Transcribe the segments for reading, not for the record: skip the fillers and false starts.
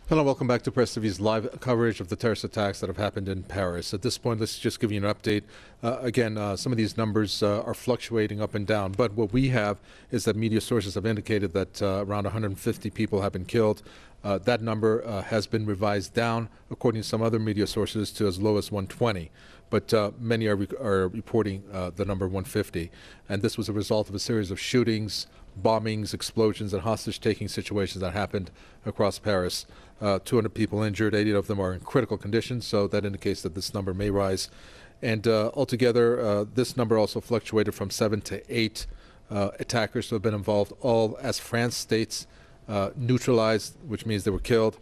Hello, welcome back to Press TV's live coverage of the terrorist attacks that have happened in Paris. At this point, let's just give you an update. Again, some of these numbers are fluctuating up and down, but what we have is that media sources have indicated that around 150 people have been killed. That number has been revised down, according to some other media sources, to as low as 120. But many are reporting the number 150. And this was a result of a series of shootings, bombings, explosions, and hostage-taking situations that happened across Paris. 200 people injured, 80 of them are in critical condition, so that indicates that this number may rise. And altogether, this number also fluctuated from 7 to 8 attackers who have been involved, all as France states neutralized, which means they were killed.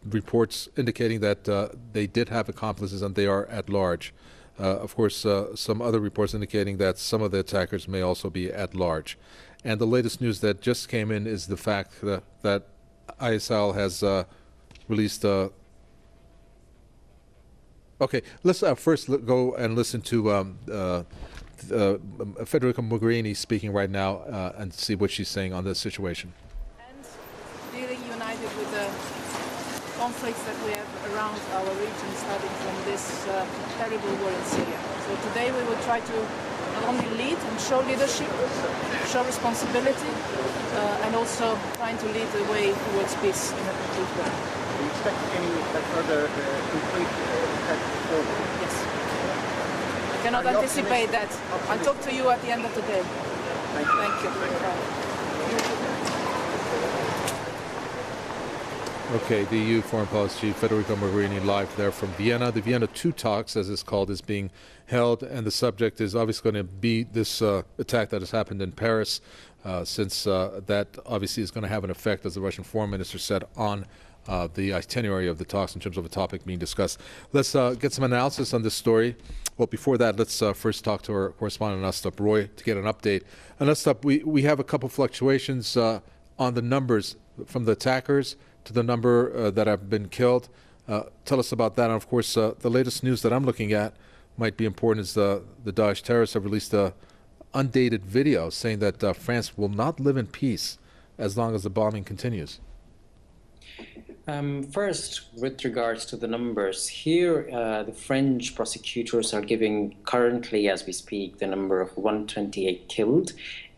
Reports indicating that they did have accomplices and they are at large. Of course, some other reports indicating that some of the attackers may also be at large. And the latest news that just came in is the fact that ISL has released. Okay, let's first go and listen to Federica Mogherini speaking right now and see what she's saying on this situation. And really united with the conflicts that we have around our region, starting from this terrible war in Syria. So today we will try to not only lead and show leadership, show responsibility, and also trying to lead the way towards peace in a complete way. Do you expect any further complete forward? Yes. I cannot anticipate that. I'll talk to you at the end of the day. Thank you. Thank you. Okay, the EU Foreign Policy Chief Federica Mogherini live there from Vienna. The Vienna 2 talks, as it's called, is being held, and the subject is obviously going to be this attack that has happened in Paris, since that obviously is going to have an effect, as the Russian foreign minister said, on the itinerary of the talks in terms of a topic being discussed. Let's get some analysis on this story. Well, before that, let's first talk to our correspondent, Anastap Roy, to get an update. Anastap, we have a couple fluctuations on the numbers from the attackers to the number that have been killed. Tell us about that. And of course, the latest news that I'm looking at might be important is the Daesh terrorists have released a undated video saying that France will not live in peace as long as the bombing continues. First, with regards to the numbers, here the French prosecutors are giving currently, as we speak, the number of 128 killed,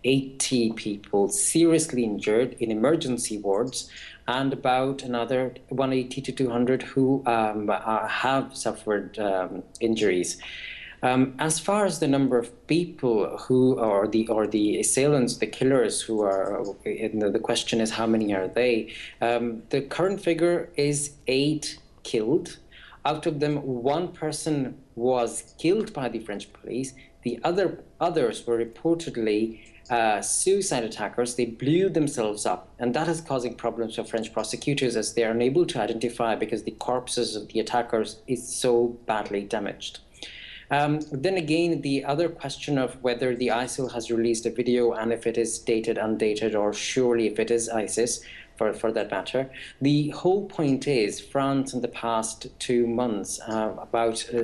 80 people seriously injured in emergency wards, and about another 180 to 200 who have suffered injuries. As far as the number of people who are the assailants, the killers who are, the question is how many are they? The current figure is 8 killed. Out of them, 1 person was killed by the French police. The others were reportedly suicide attackers. They blew themselves up, and that is causing problems for French prosecutors as they are unable to identify because the corpses of the attackers is so badly damaged. Then again, the other question of whether the ISIL has released a video and if it is dated, undated, or surely if it is ISIS, for that matter. The whole point is France in the past 2 months,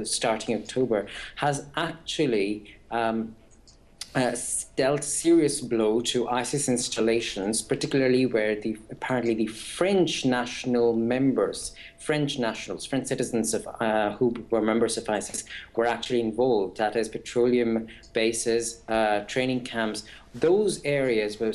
starting October, has actually dealt serious blow to ISIS installations, particularly where apparently the French national members, French nationals, French citizens who were members of ISIS were actually involved. That is, petroleum bases, training camps. Those areas were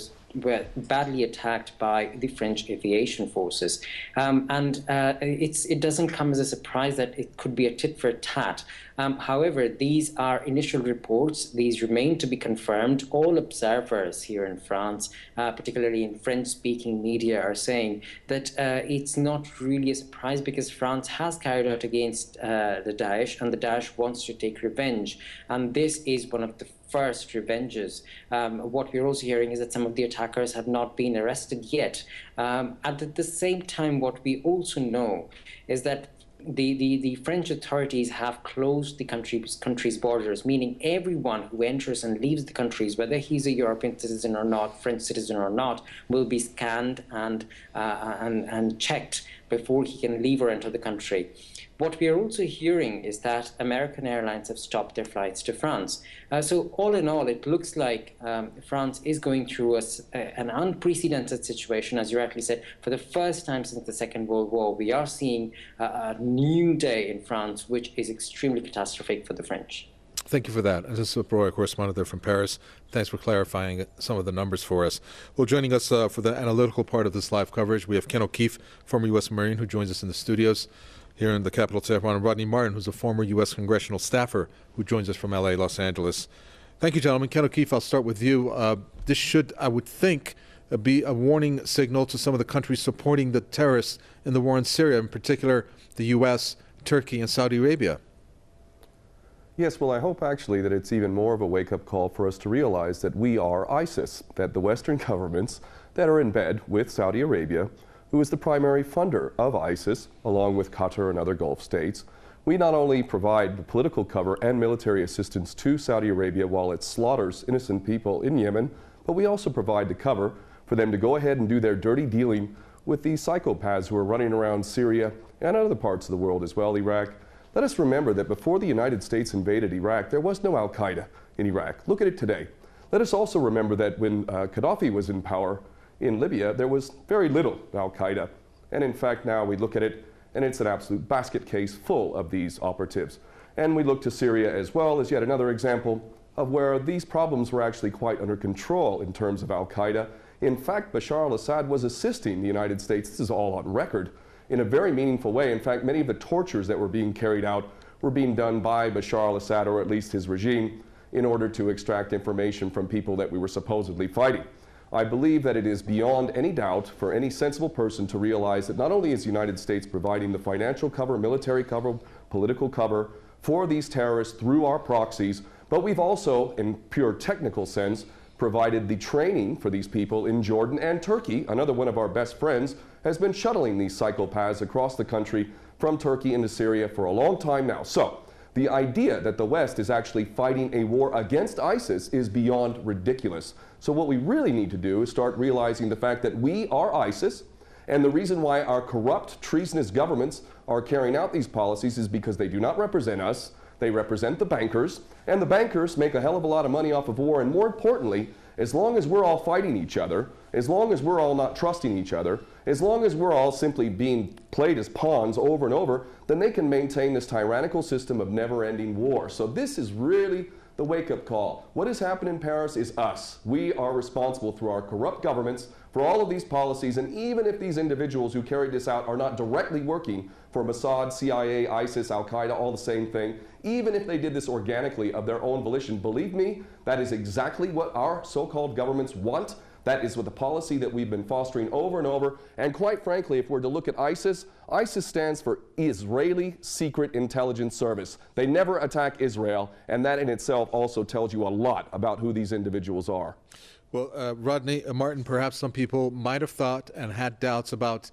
badly attacked by the French aviation forces. It doesn't come as a surprise that it could be a tit for tat. However, these are initial reports. These remain to be confirmed. All observers here in France, particularly in French-speaking media, are saying that it's not really a surprise because France has carried out against the Daesh, and the Daesh wants to take revenge. And this is one of the first revenges. What we're also hearing is that some of the attackers have not been arrested yet. At the same time, what we also know is that the French authorities have closed the country's borders, meaning everyone who enters and leaves the countries, whether he's a European citizen or not, French citizen or not, will be scanned and checked before he can leave or enter the country. What we are also hearing is that American airlines have stopped their flights to France. So all in all, it looks like France is going through an unprecedented situation, as you rightly said. For the first time since the Second World War, we are seeing a new day in France, which is extremely catastrophic for the French. Thank you for that. And this is Roy, correspondent there from Paris. Thanks for clarifying some of the numbers for us. Well, joining us for the analytical part of this live coverage, we have Ken O'Keefe, former U.S. Marine, who joins us in the studios here in the capital, Tehran, and Rodney Martin, who's a former U.S. congressional staffer, who joins us from L.A., Los Angeles. Thank you, gentlemen. Ken O'Keefe, I'll start with you. This should, I would think, be a warning signal to some of the countries supporting the terrorists in the war in Syria, in particular the U.S., Turkey, and Saudi Arabia. Yes, well, I hope actually that it's even more of a wake-up call for us to realize that we are ISIS, that the Western governments that are in bed with Saudi Arabia, who is the primary funder of ISIS, along with Qatar and other Gulf states, we not only provide the political cover and military assistance to Saudi Arabia while it slaughters innocent people in Yemen, but we also provide the cover for them to go ahead and do their dirty dealing with these psychopaths who are running around Syria and other parts of the world as well, Iraq. Let us remember that before the United States invaded Iraq, there was no al-Qaeda in Iraq. Look at it today. Let us also remember that when Gaddafi was in power in Libya, there was very little al-Qaeda. And in fact, now we look at it, and it's an absolute basket case full of these operatives. And we look to Syria as well as yet another example of where these problems were actually quite under control in terms of al-Qaeda. In fact, Bashar al-Assad was assisting the United States, this is all on record, in a very meaningful way. In fact, many of the tortures that were being carried out were being done by Bashar al-Assad, or at least his regime, in order to extract information from people that we were supposedly fighting. I believe that it is beyond any doubt for any sensible person to realize that not only is the United States providing the financial cover, military cover, political cover for these terrorists through our proxies, but we've also, in pure technical sense, provided the training for these people in Jordan, and Turkey, another one of our best friends, has been shuttling these psychopaths across the country from Turkey into Syria for a long time now. So the idea that the West is actually fighting a war against ISIS is beyond ridiculous. So what we really need to do is start realizing the fact that we are ISIS, and the reason why our corrupt, treasonous governments are carrying out these policies is because they do not represent us. They represent the bankers, and the bankers make a hell of a lot of money off of war. And more importantly, as long as we're all fighting each other, as long as we're all not trusting each other, as long as we're all simply being played as pawns over and over, then they can maintain this tyrannical system of never-ending war. So this is really the wake-up call. What has happened in Paris is us. We are responsible through our corrupt governments for all of these policies, and even if these individuals who carried this out are not directly working for Mossad, CIA, ISIS, Al-Qaeda, all the same thing, even if they did this organically of their own volition, believe me, that is exactly what our so-called governments want. That is what the policy that we've been fostering over and over. And quite frankly, if we're to look at ISIS, ISIS stands for Israeli Secret Intelligence Service. They never attack Israel, and that in itself also tells you a lot about who these individuals are. Well, Rodney, Martin, perhaps some people might have thought and had doubts about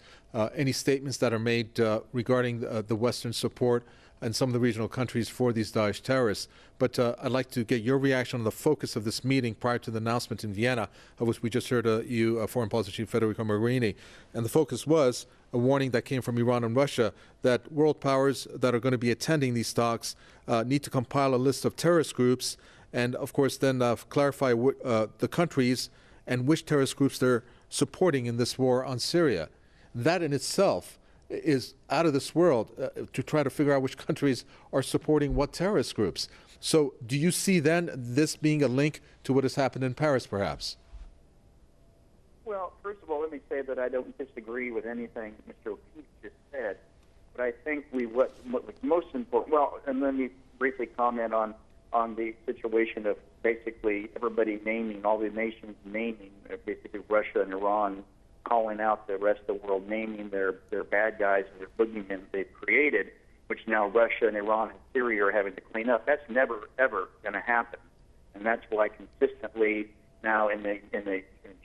any statements that are made regarding the Western support and some of the regional countries for these Daesh terrorists. But I'd like to get your reaction on the focus of this meeting prior to the announcement in Vienna, of which we just heard you, Foreign Policy Chief Federico Mogherini. And the focus was a warning that came from Iran and Russia that world powers that are going to be attending these talks need to compile a list of terrorist groups and, of course, then clarify the countries and which terrorist groups they're supporting in this war on Syria. That in itself is out of this world to try to figure out which countries are supporting what terrorist groups. So do you see then this being a link to what has happened in Paris, perhaps? Well, first of all, let me say that I don't disagree with anything Mr. O'Keefe just said, but I think what was most important, well, and let me briefly comment on the situation of basically everybody naming, all the nations naming, basically Russia and Iran calling out the rest of the world, naming their bad guys and their boogeymen they've created, which now Russia and Iran and Syria are having to clean up. That's never, ever going to happen. And that's why consistently now in the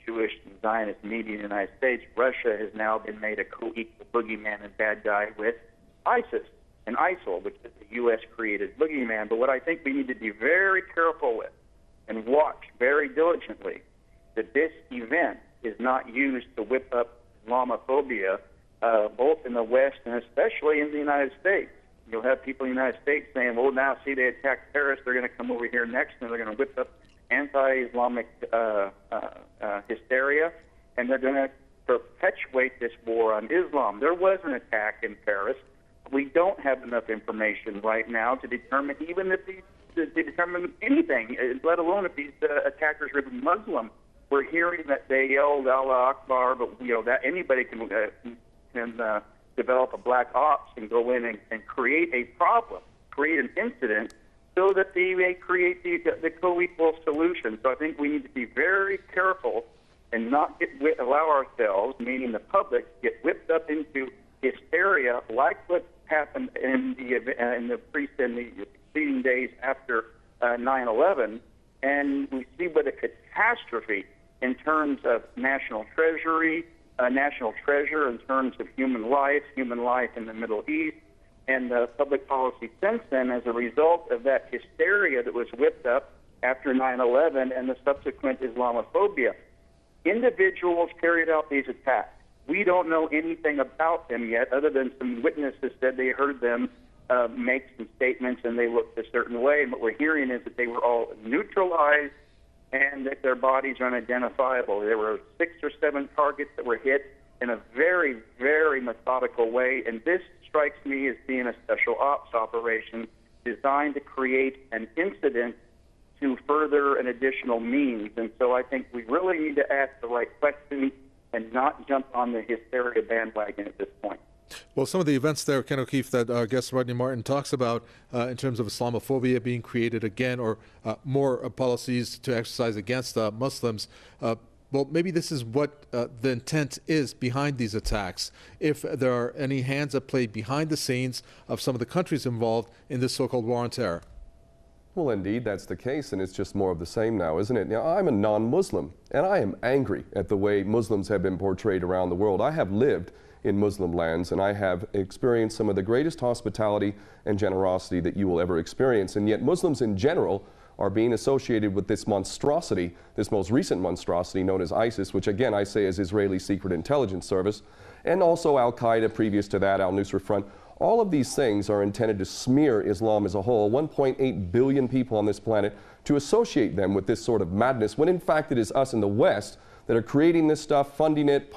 Jewish and Zionist media in the United States, Russia has now been made a co-equal boogeyman and bad guy with ISIS and ISIL, which is the U.S.-created boogeyman. But what I think we need to be very careful with and watch very diligently that this event is not used to whip up Islamophobia both in the West and especially in the United States. You'll have people in the United States saying, well, now, see, they attacked Paris, they're going to come over here next, and they're going to whip up anti-Islamic hysteria, and they're going to perpetuate this war on Islam. There was an attack in Paris. We don't have enough information right now to determine even if to determine anything, let alone if these attackers were Muslim. We're hearing that they yelled Allah Akbar, but that anybody can develop a black ops and go in and create a problem, create an incident, so that they may create the co-equal solution. So I think we need to be very careful and not allow ourselves, meaning the public, get whipped up into hysteria like what happened in the succeeding days after 9/11, and we see what a catastrophe in terms of national treasure in terms of human life in the Middle East, and the public policy since then as a result of that hysteria that was whipped up after 9/11 and the subsequent Islamophobia. Individuals carried out these attacks. We don't know anything about them yet, other than some witnesses said they heard them make some statements and they looked a certain way. And what we're hearing is that they were all neutralized and that their bodies are unidentifiable. There were 6 or 7 targets that were hit in a very, very methodical way. And this strikes me as being a special ops operation designed to create an incident to further an additional means. And so I think we really need to ask the right questions and not jump on the hysteria bandwagon at this point. Well, some of the events there, Ken O'Keefe, that our guest Rodney Martin talks about in terms of Islamophobia being created again, or more policies to exercise against Muslims, well, maybe this is what the intent is behind these attacks. If there are any hands at play behind the scenes of some of the countries involved in this so-called war on terror. Well, indeed, that's the case, and it's just more of the same now, isn't it? Now, I'm a non-Muslim, and I am angry at the way Muslims have been portrayed around the world. I have lived in Muslim lands, and I have experienced some of the greatest hospitality and generosity that you will ever experience, and yet Muslims in general are being associated with this monstrosity, this most recent monstrosity known as ISIS, which again I say is Israeli Secret Intelligence Service, and also Al-Qaeda previous to that, Al-Nusra Front. All of these things are intended to smear Islam as a whole, 1.8 billion people on this planet, to associate them with this sort of madness, when in fact it is us in the West that are creating this stuff, funding it,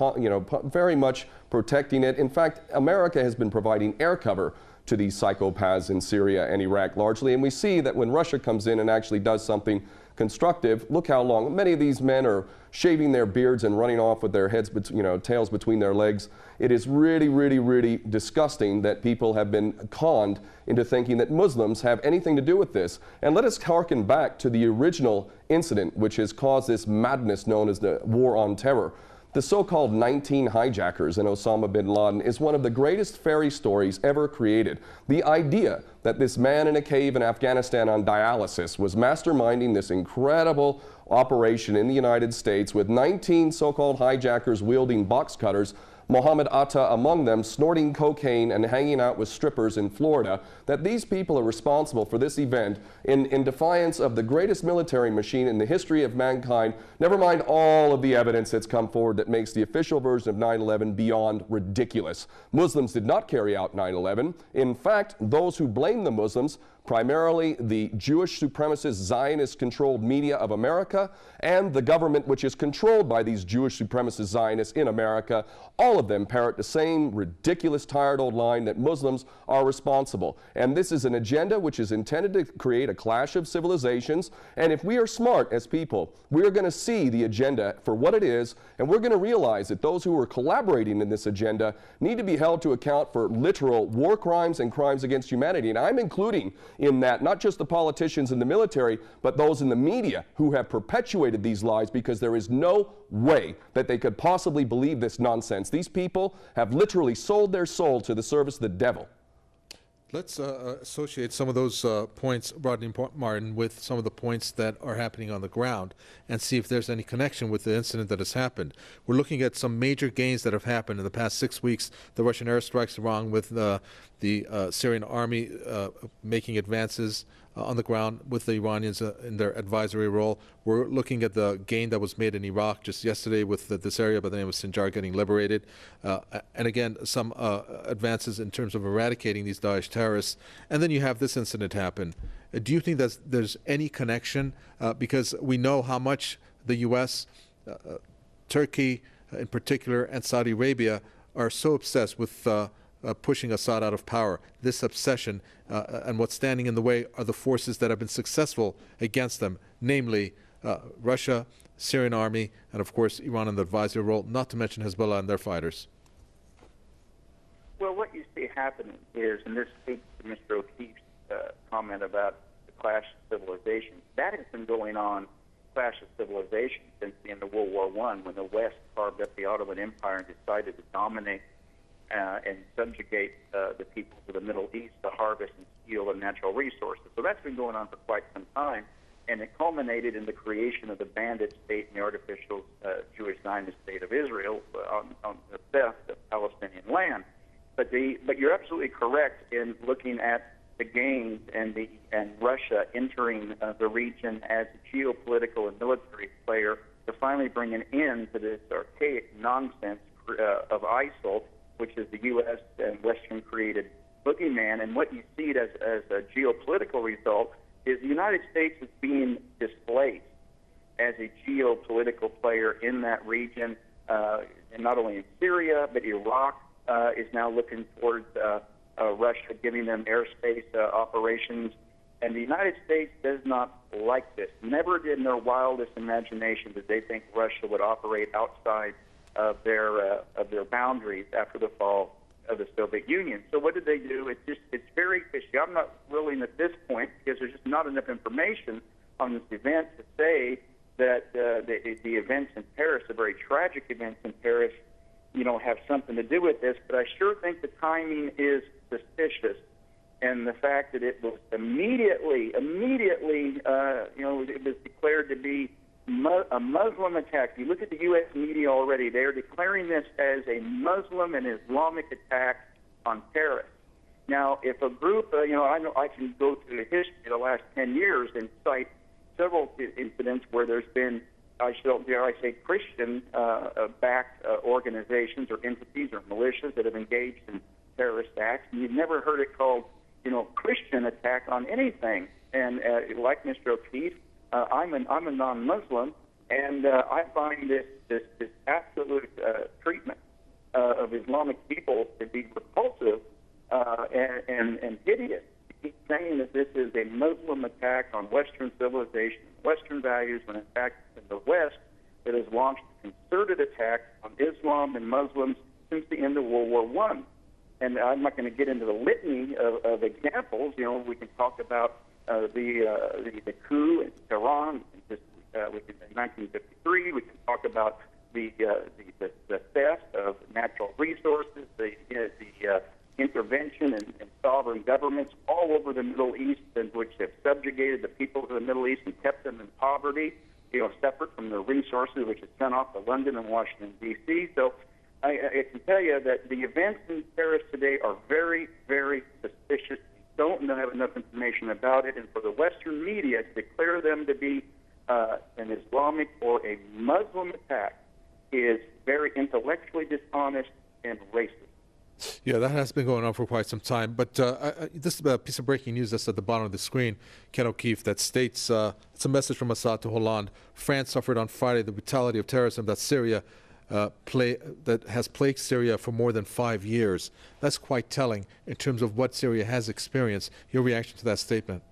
very much protecting it. In fact, America has been providing air cover to these psychopaths in Syria and Iraq largely, and we see that when Russia comes in and actually does something constructive, look how long many of these men are shaving their beards and running off with their heads, tails between their legs. It is really, really, really disgusting that people have been conned into thinking that Muslims have anything to do with this. And let us harken back to the original incident which has caused this madness known as the War on Terror. The so-called 19 hijackers and Osama bin Laden is one of the greatest fairy stories ever created. The idea that this man in a cave in Afghanistan on dialysis was masterminding this incredible operation in the United States with 19 so-called hijackers wielding box cutters, Mohammed Atta among them, snorting cocaine and hanging out with strippers in Florida, that these people are responsible for this event in defiance of the greatest military machine in the history of mankind, never mind all of the evidence that's come forward that makes the official version of 9/11 beyond ridiculous. Muslims did not carry out 9/11. In fact, those who blame the Muslims, primarily the Jewish supremacist Zionist-controlled media of America and the government which is controlled by these Jewish supremacist Zionists in America, all of them parrot the same ridiculous, tired old line that Muslims are responsible. And this is an agenda which is intended to create a clash of civilizations. And if we are smart as people, we are going to see the agenda for what it is, and we're going to realize that those who are collaborating in this agenda need to be held to account for literal war crimes and crimes against humanity. And I'm including in that not just the politicians in the military, but those in the media who have perpetuated these lies, because there is no way that they could possibly believe this nonsense. These people have literally sold their soul to the service of the devil. Let's associate some of those points, Rodney Martin, with some of the points that are happening on the ground and see if there's any connection with the incident that has happened. We're looking at some major gains that have happened in the past 6 weeks. The Russian airstrikes along with the Syrian army making advances on the ground with the Iranians in their advisory role. We're looking at the gain that was made in Iraq just yesterday with this area by the name of Sinjar getting liberated. And again, some advances in terms of eradicating these Daesh terrorists. And then you have this incident happen. Do you think that there's any connection? Because we know how much the U.S., Turkey in particular, and Saudi Arabia are so obsessed with pushing Assad out of power. This obsession and what's standing in the way are the forces that have been successful against them, namely Russia, Syrian army, and of course Iran in the advisory role, not to mention Hezbollah and their fighters. Well, what you see happening is, and this speaks to Mr. O'Keefe's comment about the clash of civilizations, that has been going on, clash of civilizations, since the end of World War I, when the West carved up the Ottoman Empire and decided to dominate and subjugate the peoples of the Middle East to harvest and steal and natural resources. So that's been going on for quite some time, and it culminated in the creation of the bandit state and the artificial Jewish Zionist state of Israel on the theft of Palestinian land. But you're absolutely correct in looking at the gains and Russia entering the region as a geopolitical and military player to finally bring an end to this archaic nonsense of ISIL, which is the U.S. and Western-created boogeyman. And what you see as a geopolitical result is the United States is being displaced as a geopolitical player in that region, and not only in Syria, but Iraq is now looking towards Russia giving them airspace operations. And the United States does not like this. Never did in their wildest imagination did they think Russia would operate outside of their boundaries after the fall of the Soviet Union. So what did they do? It's very fishy. I'm not willing at this point, because there's just not enough information on this event, to say that the events in Paris, the very tragic events in Paris, have something to do with this. But I sure think the timing is suspicious, and the fact that it was immediately, it was declared to be a Muslim attack. If you look at the U.S. media already, they are declaring this as a Muslim and Islamic attack on Paris. Now, if a group, I know I can go through the history of the last 10 years and cite several incidents where there's been, dare I say, Christian-backed organizations or entities or militias that have engaged in terrorist acts, and you've never heard it called, Christian attack on anything. And like Mr. O'Keefe, I'm a non-Muslim, and I find this absolute treatment of Islamic people to be repulsive and hideous. He's saying that this is a Muslim attack on Western civilization, Western values, when in fact it's in the West that has launched a concerted attack on Islam and Muslims since the end of World War I. And I'm not going to get into the litany of examples. We can talk about the coup in Tehran in 1953. We can talk about the theft of natural resources, the intervention in sovereign governments all over the Middle East, which have subjugated the people of the Middle East and kept them in poverty, separate from their resources, which is sent off to London and Washington, D.C. So I can tell you that the events in Paris today are very, very suspicious. We don't have enough information about it, and for the Western media to declare them to be an Islamic or a Muslim attack is very intellectually dishonest and racist. Yeah, that has been going on for quite some time. But this piece of breaking news that's at the bottom of the screen, Ken O'Keefe, that states, it's a message from Assad to Hollande. France suffered on Friday the brutality of terrorism that that has plagued Syria for more than 5 years. That's quite telling in terms of what Syria has experienced. Your reaction to that statement?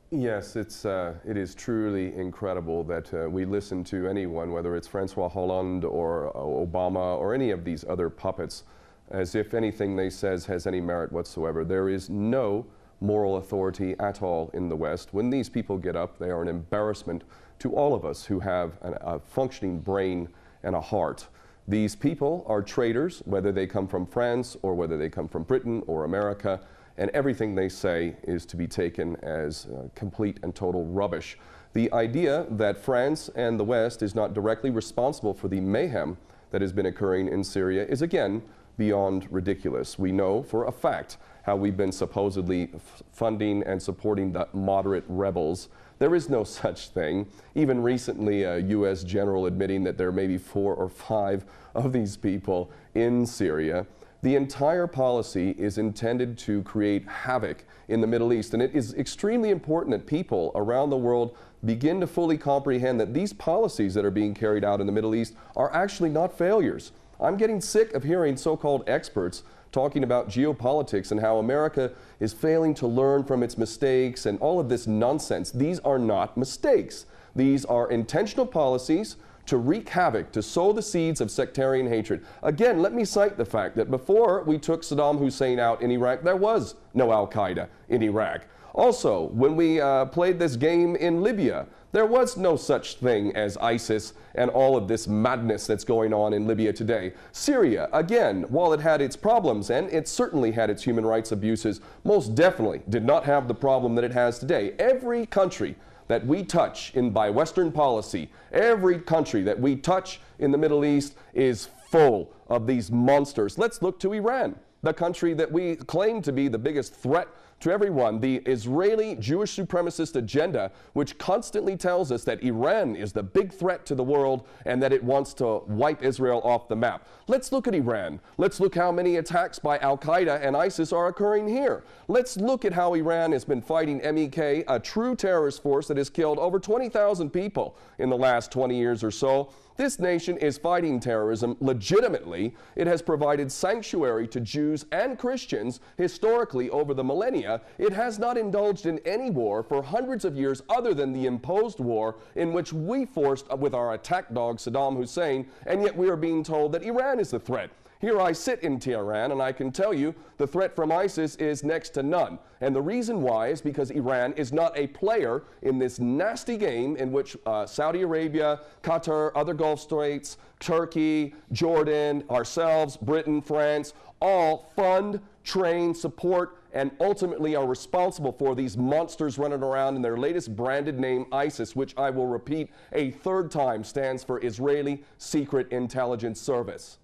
Yes, it is truly incredible that we listen to anyone, whether it's Francois Hollande or Obama or any of these other puppets, as if anything they says has any merit whatsoever. There is no moral authority at all in the West. When these people get up, they are an embarrassment to all of us who have a functioning brain and a heart. These people are traitors, whether they come from France or whether they come from Britain or America, and everything they say is to be taken as complete and total rubbish. The idea that France and the West is not directly responsible for the mayhem that has been occurring in Syria is again beyond ridiculous. We know for a fact how we've been supposedly funding and supporting the moderate rebels. There is no such thing. Even recently, a U.S. general admitting that there may be 4 or 5 of these people in Syria. The entire policy is intended to create havoc in the Middle East, and it is extremely important that people around the world begin to fully comprehend that these policies that are being carried out in the Middle East are actually not failures. I'm getting sick of hearing so-called experts talking about geopolitics and how America is failing to learn from its mistakes and all of this nonsense. These are not mistakes. These are intentional policies to wreak havoc, to sow the seeds of sectarian hatred. Again, let me cite the fact that before we took Saddam Hussein out in Iraq, there was no Al-Qaeda in Iraq. Also, when we played this game in Libya, there was no such thing as ISIS and all of this madness that's going on in Libya today. Syria, again, while it had its problems, and it certainly had its human rights abuses, most definitely did not have the problem that it has today. Every country that we touch by Western policy, every country that we touch in the Middle East is full of these monsters. Let's look to Iran, the country that we claim to be the biggest threat to everyone, the Israeli Jewish supremacist agenda, which constantly tells us that Iran is the big threat to the world and that it wants to wipe Israel off the map. Let's look at Iran. Let's look how many attacks by Al-Qaeda and ISIS are occurring here. Let's look at how Iran has been fighting MEK, a true terrorist force that has killed over 20,000 people in the last 20 years or so. This nation is fighting terrorism legitimately. It has provided sanctuary to Jews and Christians historically over the millennia. It has not indulged in any war for hundreds of years other than the imposed war in which we forced with our attack dog Saddam Hussein, and yet we are being told that Iran is the threat. Here I sit in Tehran, and I can tell you the threat from ISIS is next to none. And the reason why is because Iran is not a player in this nasty game in which Saudi Arabia, Qatar, other Gulf states, Turkey, Jordan, ourselves, Britain, France, all fund, train, support, and ultimately are responsible for these monsters running around in their latest branded name, ISIS, which I will repeat a third time stands for Israeli Secret Intelligence Service.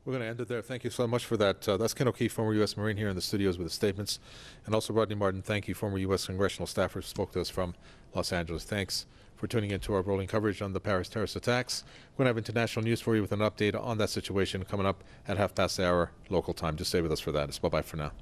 We're going to end it there. Thank you so much for that. That's Ken O'Keefe, former U.S. Marine, here in the studios with the statements. And also Rodney Martin, thank you, former U.S. congressional staffer, spoke to us from Los Angeles. Thanks for tuning in to our rolling coverage on the Paris terrorist attacks. We're going to have international news for you with an update on that situation coming up at 6:30 local time. Just stay with us for that. It's bye-bye for now.